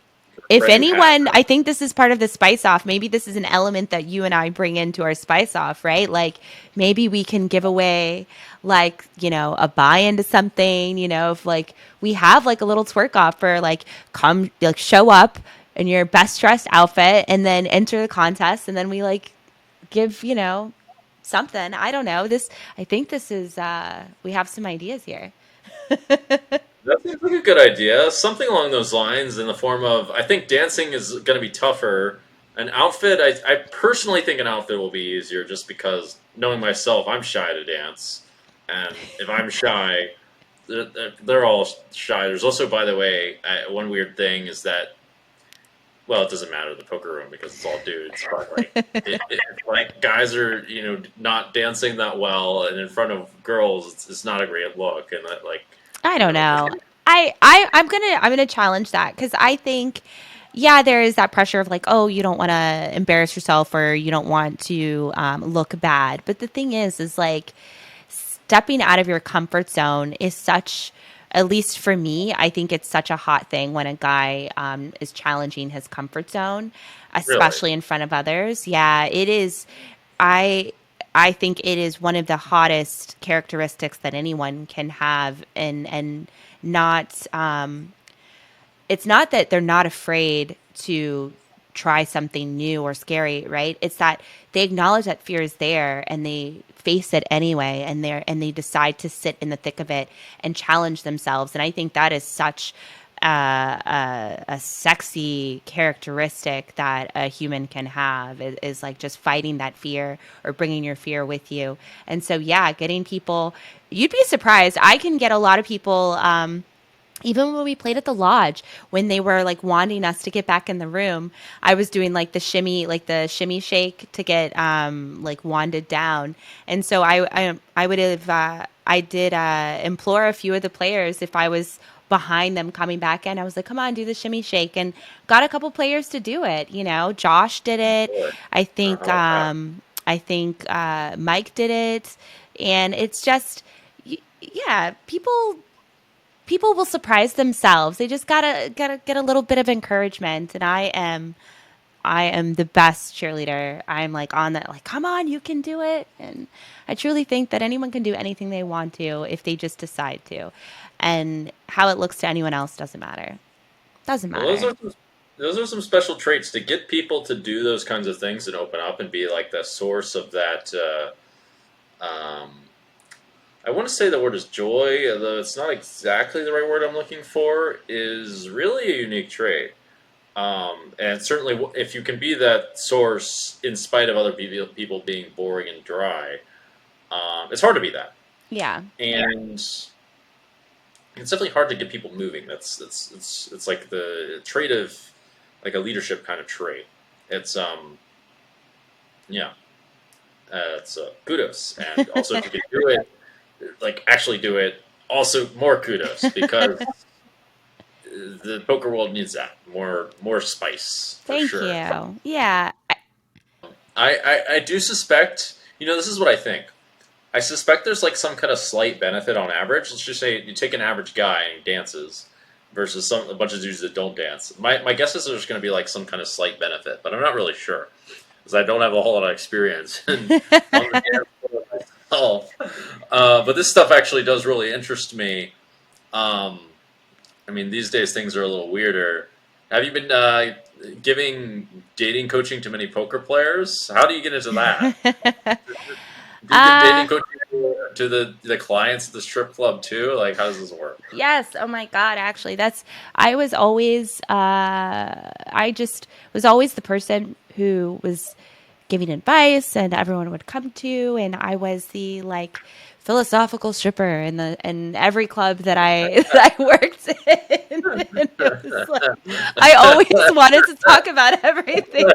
brand new hat. anyone, I think this is part of the spice off. Maybe this is an element that you and I bring into our spice off, right? Like maybe we can give away like, a buy into something, if like we have like a little twerk offer, like come like show up in your best dressed outfit and then enter the contest and then we like give, something. I don't know. I think this is we have some ideas here. That seems like a good idea. Something along those lines, in the form of, I think dancing is going to be tougher. An outfit, I personally think an outfit will be easier, just because knowing myself, I'm shy to dance, and if I'm shy, they're all shy. There's also, by the way, one weird thing is that, well, it doesn't matter the poker room because it's all dudes, but like like guys are not dancing that well, and in front of girls, it's not a great look, and that like I don't there's know. gonna I'm gonna challenge that because I think, yeah, there is that pressure of like, oh, you don't want to embarrass yourself or you don't want to look bad. But the thing is like stepping out of your comfort zone is such. At least for me, I think it's such a hot thing when a guy is challenging his comfort zone, really. especially in front of others. Yeah, it is. I I think it is one of the hottest characteristics that anyone can have, and not it's not that they're not afraid to try something new or scary, right? It's that they acknowledge that fear is there and they face it anyway, and they decide to sit in the thick of it and challenge themselves. And I think that is such a sexy characteristic that a human can have is like just fighting that fear or bringing your fear with you. And so, yeah, getting people, you'd be surprised. I can get a lot of people, even when we played at the lodge, when they were like wanting us to get back in the room, I was doing like the shimmy shake to get like wanded down. And so I would have I did implore a few of the players if I was behind them coming back in. I was like, come on, do the shimmy shake, and got a couple players to do it. Josh did it. Really? I How think about that? Mike did it, and it's just yeah, people will surprise themselves. They just gotta get a little bit of encouragement, and I am the best cheerleader. I'm like on that, like, come on, you can do it. And I truly think that anyone can do anything they want to if they just decide to. And how it looks to anyone else doesn't matter. Doesn't Well, those matter. are some special traits to get people to do those kinds of things and open up and be like the source of that. I want to say the word is joy, although it's not exactly the right word I'm looking for. Is really a unique trait. And certainly, if you can be that source in spite of other people being boring and dry, it's hard to be that. Yeah. And it's definitely hard to get people moving. It's like the trait of like a leadership kind of trait. It's yeah, it's kudos, and also if you can do it, like actually do it, also more kudos because the poker world needs that more spice for Thank sure. you. Yeah. I do suspect. This is what I think. I suspect there's like some kind of slight benefit on average. Let's just say you take an average guy and he dances. versus a bunch of dudes that don't dance. My guess is there's going to be like some kind of slight benefit, but I'm not really sure because I don't have a whole lot of experience on the dance floor myself. But this stuff actually does really interest me. Um, I mean, these days things are a little weirder. Have you been giving dating coaching to many poker players? How do you get into that? Do you give uh dating coaching to the clients at the strip club too? Like, how does this work? Yes. Oh my God. Actually, I was always, I just was always the person who was giving advice and everyone would come to. And I was the like philosophical stripper in every club that that I worked in. And it was like, I always wanted to talk about everything.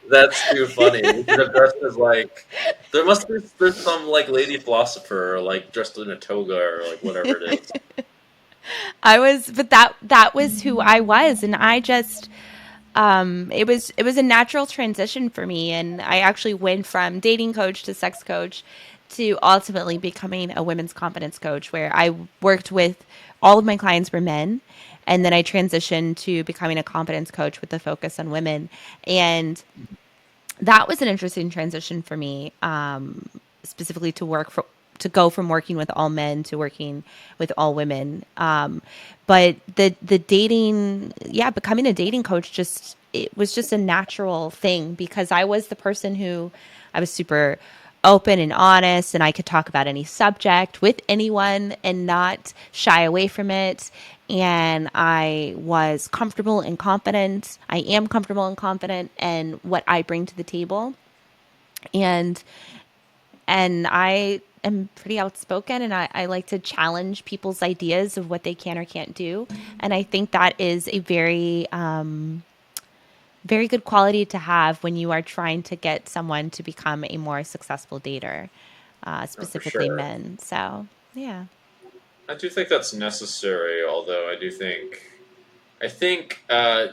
That's too funny. You should have dressed as like there's some like lady philosopher or like dressed in a toga or like whatever it is. But that was who I was. And I just, it was a natural transition for me, and I actually went from dating coach to sex coach to ultimately becoming a women's confidence coach, where I worked with all of my clients were men, and then I transitioned to becoming a confidence coach with the focus on women, and that was an interesting transition for me, specifically to go from working with all men to working with all women. But the dating, yeah, becoming a dating coach it was just a natural thing because I was the person who I was super open and honest, and I could talk about any subject with anyone and not shy away from it. And I was comfortable and confident. I am comfortable and confident in what I bring to the table. And I am pretty outspoken, and I like to challenge people's ideas of what they can or can't do. And I think that is a very good quality to have when you are trying to get someone to become a more successful dater, No, for specifically sure. men. So, yeah. I do think that's necessary, although I think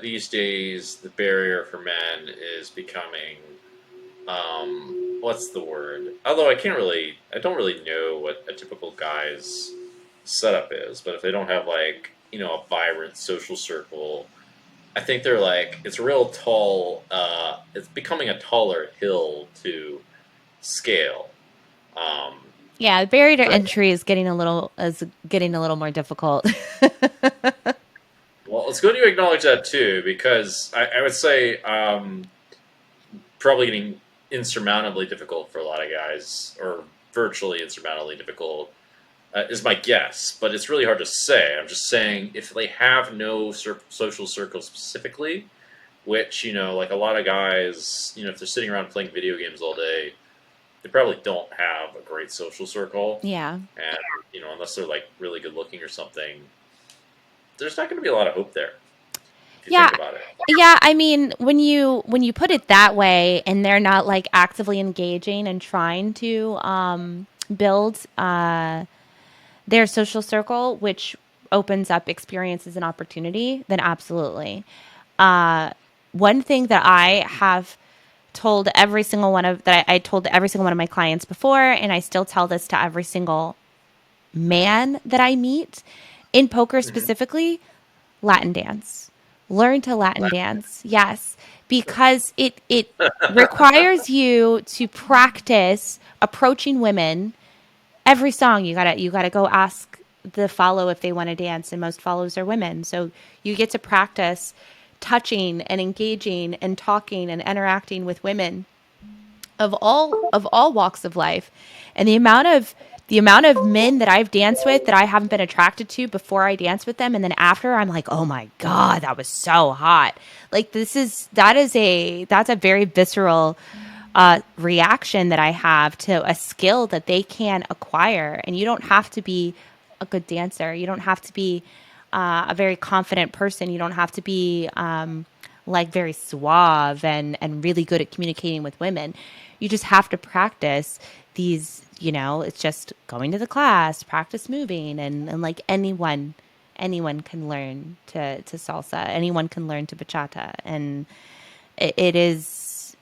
these days the barrier for men is becoming what's the word? Although I don't really know what a typical guy's setup is, but if they don't have like a vibrant social circle, I think they're like it's a real tall. It's becoming a taller hill to scale. Um, Yeah, the barrier to for entry is getting a little more difficult. Well, it's good you acknowledge that too, because I would say probably getting insurmountably difficult for a lot of guys, or virtually insurmountably difficult, is my guess. But it's really hard to say. I'm just saying if they have no social circle specifically, which like a lot of guys, if they're sitting around playing video games all day, they probably don't have a great social circle, Yeah. and unless they're like really good looking or something, there's not going to be a lot of hope there if you Yeah. think about it. Yeah, I mean, when you put it that way and they're not like actively engaging and trying to build their social circle, which opens up experiences and opportunity, then absolutely. Uh, One thing that I told every single one of my clients before, and I still tell this to every single man that I meet in poker Mm-hmm. specifically: Latin dance. Learn to Latin dance. Yes, because it requires you to practice approaching women. Every song you gotta go ask the follow if they want to dance, and most follows are women. So you get to practice touching and engaging and talking and interacting with women of all walks of life. And the amount of men that I've danced with that I haven't been attracted to before I dance with them, and then after I'm like, oh my God, that was so hot. Like that's a very visceral reaction that I have to a skill that they can acquire. And you don't have to be a good dancer. You don't have to be a very confident person. You don't have to be like very suave and really good at communicating with women. You just have to practice these, it's just going to the class, practice moving, and like anyone can learn to salsa. Anyone can learn to bachata. And it is,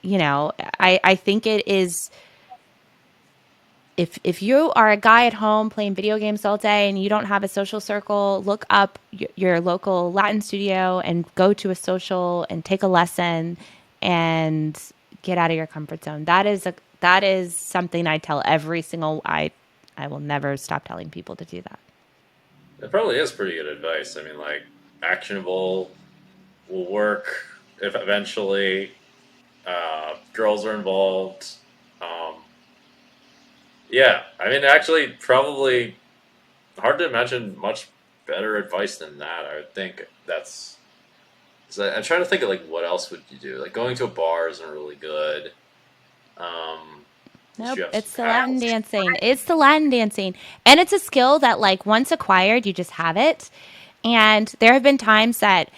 I think it is if you are a guy at home playing video games all day and you don't have a social circle, look up your local Latin studio and go to a social and take a lesson and get out of your comfort zone. That is something I tell every single I will never stop telling people to do that. It probably is pretty good advice. I mean, like actionable, will work if eventually girls are involved. Um, yeah, I mean, actually, probably hard to imagine much better advice than that. I would think that's. So I'm trying to think of like what else would you do? Like going to a bar isn't really good. Um, unless Nope, you have some it's the Latin pals. dancing. It's the Latin dancing. And it's a skill that like once acquired, you just have it. And there have been times that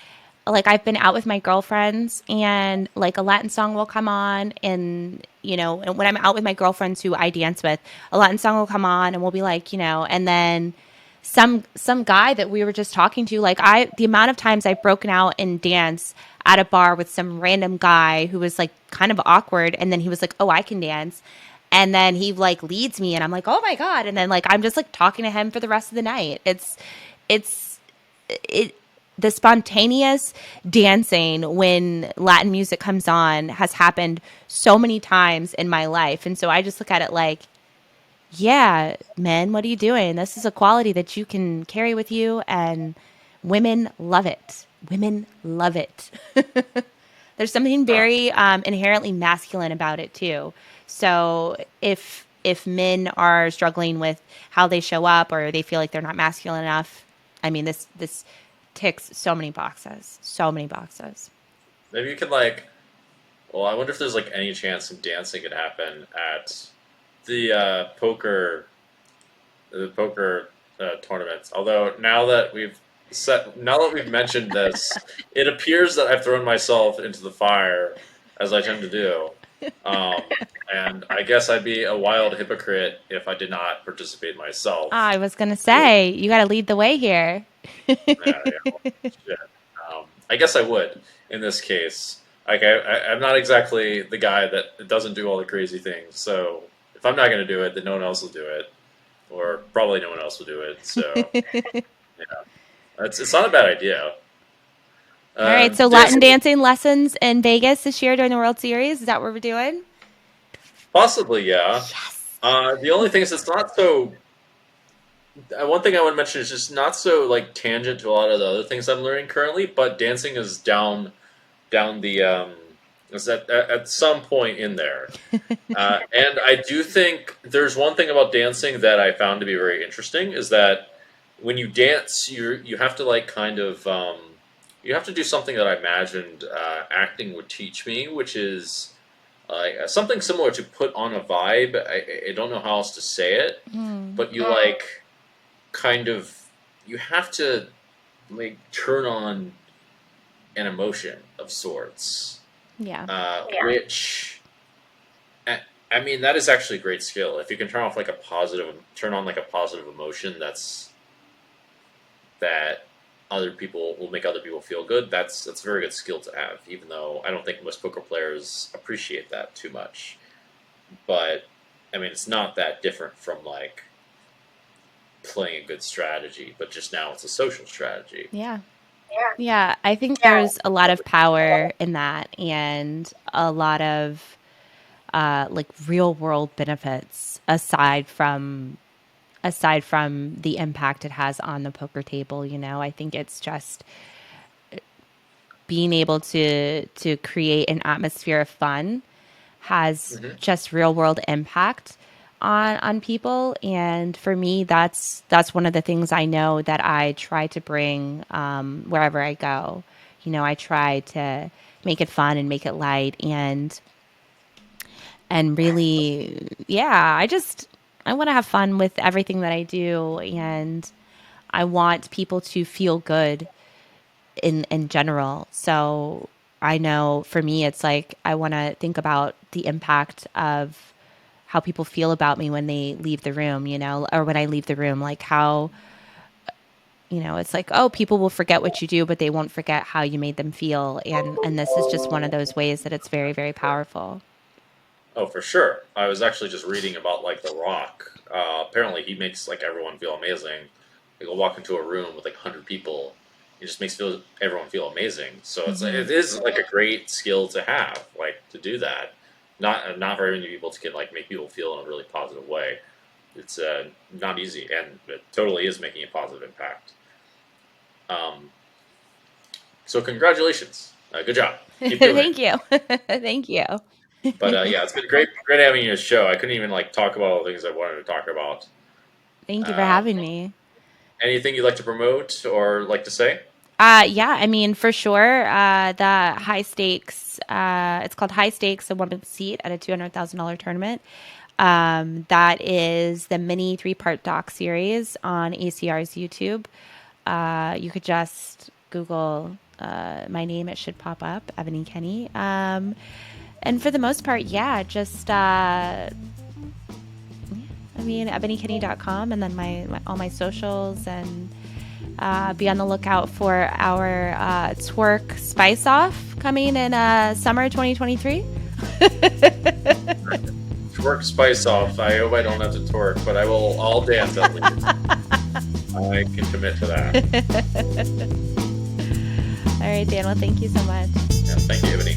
like I've been out with my girlfriends and like a Latin song will come on and and when I'm out with my girlfriends who I dance with, a Latin song will come on and we'll be like, and then some guy that we were just talking to, like the amount of times I've broken out and danced at a bar with some random guy who was like kind of awkward and then he was like, "Oh, I can dance." And then he like leads me and I'm like, "Oh my god." And then like I'm just like talking to him for the rest of the night. It's it the spontaneous dancing when Latin music comes on has happened so many times in my life. And so I just look at it like, yeah, men, what are you doing? This is a quality that you can carry with you, and women love it. Women love it. There's something Huh. very inherently masculine about it too. So if men are struggling with how they show up or they feel like they're not masculine enough, I mean this ticks so many boxes, so many boxes. Maybe you could like. Well, I wonder if there's like any chance some dancing could happen at the poker tournaments. Although now that we've mentioned this, it appears that I've thrown myself into the fire, as I tend to do. Um, and I guess I'd be a wild hypocrite if I did not participate myself. I was gonna say you got to lead the way here. Yeah, shit. I guess I would in this case. Like I'm not exactly the guy that doesn't do all the crazy things. So if I'm not going to do it, then no one else will do it, or probably no one else will do it. So yeah, it's not a bad idea. All right, so Latin Dancing, dancing lessons in Vegas this year during the World Series. Is that what we're doing? possibly, yeah. Yes. The only thing is, it's not so. One thing I want to mention is just not so like tangent to a lot of the other things I'm learning currently. But dancing is down the is at some point in there. And I do think there's one thing about dancing that I found to be very interesting is that when you dance, you have to like kind of you have to do something that I imagined acting would teach me, which is something similar to put on a vibe. I don't know how else to say it, Mm, but you like kind of you have to like turn on an emotion of sorts, yeah. which I mean, that is actually a great skill. If you can turn on like a positive emotion, that other people will make other people feel good. That's a very good skill to have. Even though I don't think most poker players appreciate that too much, but I mean, it's not that different from like playing a good strategy, but just now it's a social strategy. Yeah. Yeah, I think there's a lot of power in that and a lot of like real world benefits aside from the impact it has on the poker table, I think it's just being able to create an atmosphere of fun has Hmm. just real world impact on people. And for me, that's one of the things I know that I try to bring wherever I go. I try to make it fun and make it light and really, yeah, I want to have fun with everything that I do, and I want people to feel good in general. So I know for me, it's like I want to think about the impact of how people feel about me when they leave the room, or when I leave the room, like how, it's like, oh, people will forget what you do, but they won't forget how you made them feel. And this is just one of those ways that it's very, very powerful. Oh, for sure. I was actually just reading about like The Rock. Apparently, he makes like everyone feel amazing. Like, he'll walk into a room with like 100 people. He just makes everyone feel amazing. So it is like a great skill to have, like to do that. Not very many people can like make people feel in a really positive way. It's not easy, and it totally is making a positive impact. Um, so congratulations, good job, keep doing it. Thank you. Thank you. But yeah, it's been great having you on the show. I couldn't even like talk about all the things I wanted to talk about. Thank you for Um, having me. anything you'd like to promote or like to say? Yeah, I mean, for sure, the high stakes, it's called High Stakes, a woman's seat at a $200,000 tournament. That is the mini 3-part doc series on ACR's YouTube. You could just Google my name, it should pop up, Ebony Kenney. And for the most part, yeah, just, I mean, ebonykenney.com, and then my all my socials, and be on the lookout for our twerk spice off coming in summer 2023. Twerk spice off. I hope I don't have to twerk, but I'll dance at least. I can commit to that. All right, Dan. Well, thank you so much. Yeah, thank you, Ebony.